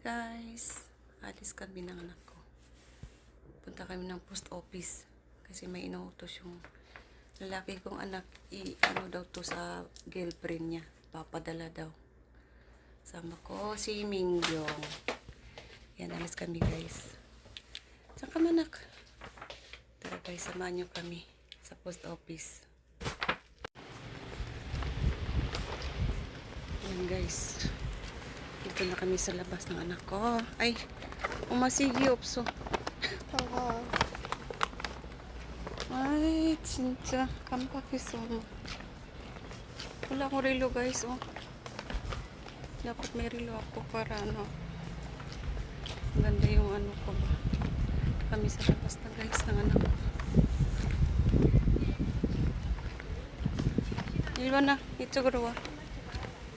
Guys, alis kami ng anak ko. Punta kami ng post office kasi may inuutos yung lalaki kong anak ano daw to sa girlfriend niya, papadala daw. Sama ko si Mingyong. Yan, alis kami guys. Saan ka manak? Tara guys, samahan nyo kami sa post office. Yan guys, dito na kami sa labas ng anak ko. Ay, umasigi opso. Ay, 진짜 깜빡했어. Wala akong relo guys, oh. Dapat may relo ako para ano. Ganda yung ano ko ba. Kami sa labas na guys ng anak ko. Ilwa na, ichuguro wa.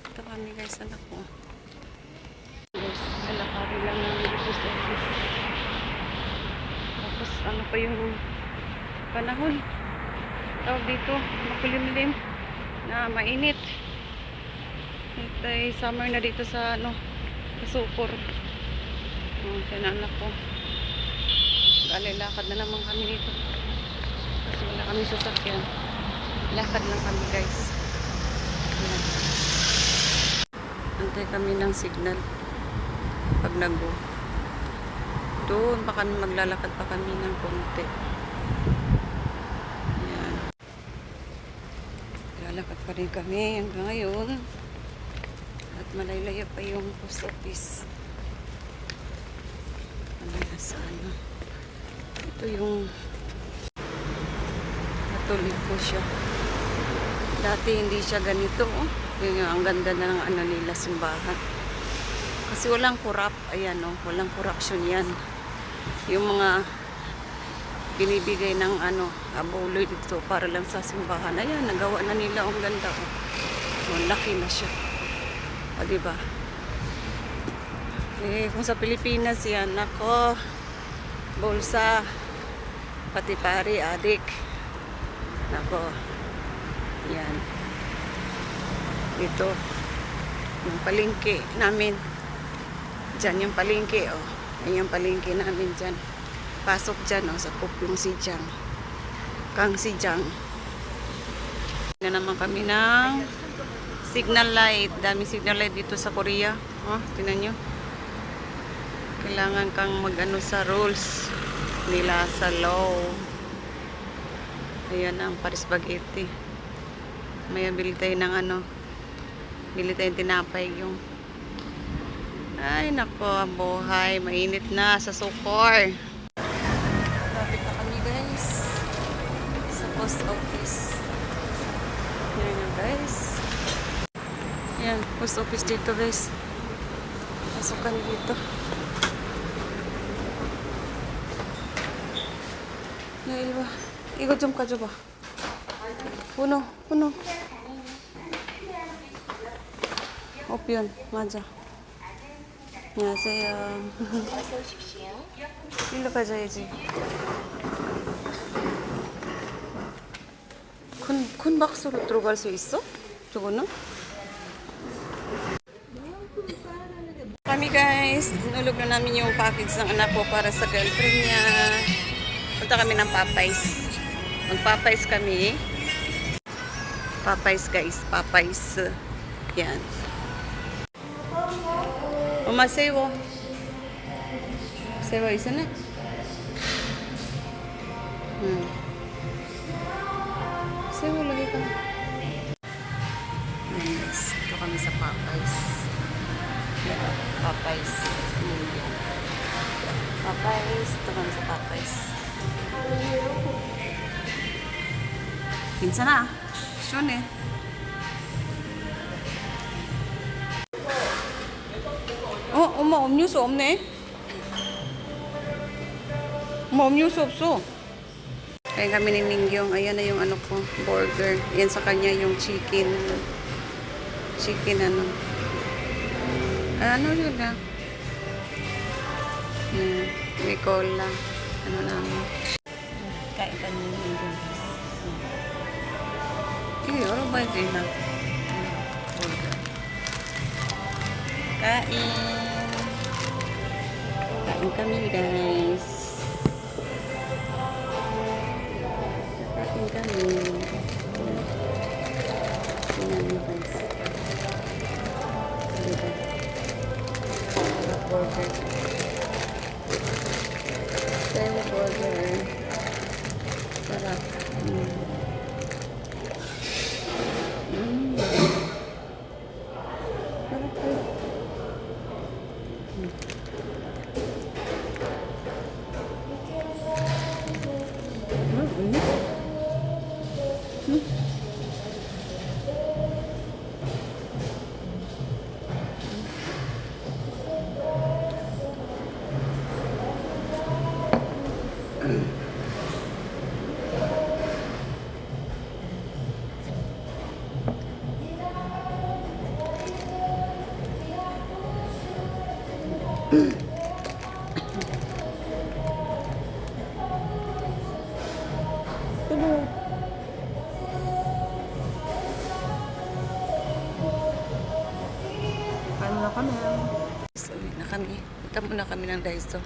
Ito kami guys, anak ko. Guys, lalakari lang namin dito sa office. Tapos ano pa yung panahon. Tawag dito, makulimlim na mainit. Ito ay summer na dito sa ano, sa Sukor. Kaya anak ko. Lakad na naman kami dito. Kasi wala kami sasakyan. Lakad lang kami guys. Ayan. Antay kami ng signal. Pag nag-go. Doon pa kami, maglalakad pa kami ng konti. Ayan. Lalakad pa rin kami hanggang ngayon. At malaylaya pa yung post office. Ano nasa ano. Ito yung natuloy po siya. Dati hindi siya ganito. Oh. Yung, ang ganda na ng ano nila, simbahan. Kasi walang kurap. Ayan oh, walang korupsyon yan. Yung mga binibigay ng ano, abuloy dito para lang sa simbahan. Ayan, nagawa na nila. Ang ganda oh. Oh, laki na siya. O diba? Eh, kung sa Pilipinas yan, nako, bulsa, pati pari, adik. Nako, yan. Dito, yung palengke namin. Diyan yung palengke, oh. Yan yung palengke namin dyan. Pasok dyan, oh, sa Kupyong Sijang. Kang Sijang. Na naman kami ng signal light. Dami signal light dito sa Korea. Oh, tingnan nyo. Kailangan kang mag-ano sa rules nila sa law. Ayan ang Paris Spaghetti. May bili tayo ng ano. Bili tayo tinapay yung. Ay nako, ang buhay. Mainit na sa Sukor. Lapit na kami guys. Sa post office. Ayan na guys. Ayan, post office dito guys. Pasok kami dito. 야, 이리 와. 이거 좀 가져봐. 번호. 오피온, 맞아. 안녕하세요. 어서 오십시오. 일로 가져야지. 큰 박스로 들어갈 수 있어? 저거는? Kami guys, nulog na namin yung package ng anak ko para sa girlfriend niya. Punta kami ng Popeyes. Mag-Popeyes kami. Popeyes guys, Popeyes. Yan. Umasewo. Sewo, isa na. Sewo, lagi ka. Guys, ito kami sa Popeyes. Popeyes. Popeyes. Ito kami sa Popeyes. 괜찮아. 시원해. 엄마 음료수 없네. 엄마 음료수 없어. Kaya kami ni Mingyong. Ayan na yung ano ko, burger. Yan sa kanya yung chicken. Chicken ano. Ano yun na? May cola. Ano namin. Kain ka ni Mingyong. Yoro ba ito na? Burger. Kain. Kain kami guys. Kain kami. Tingnan mo guys. Diba? Burger. Style burger. Sarap. Sarap pala. Paano na kami? So, uwi na kami. Punta muna kami ng Daiso.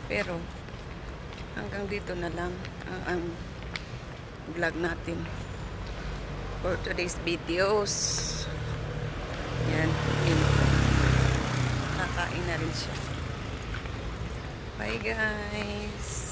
Pero, hanggang dito na lang ang vlog natin for today's videos. Yan. Nakain na rin siya. Bye guys!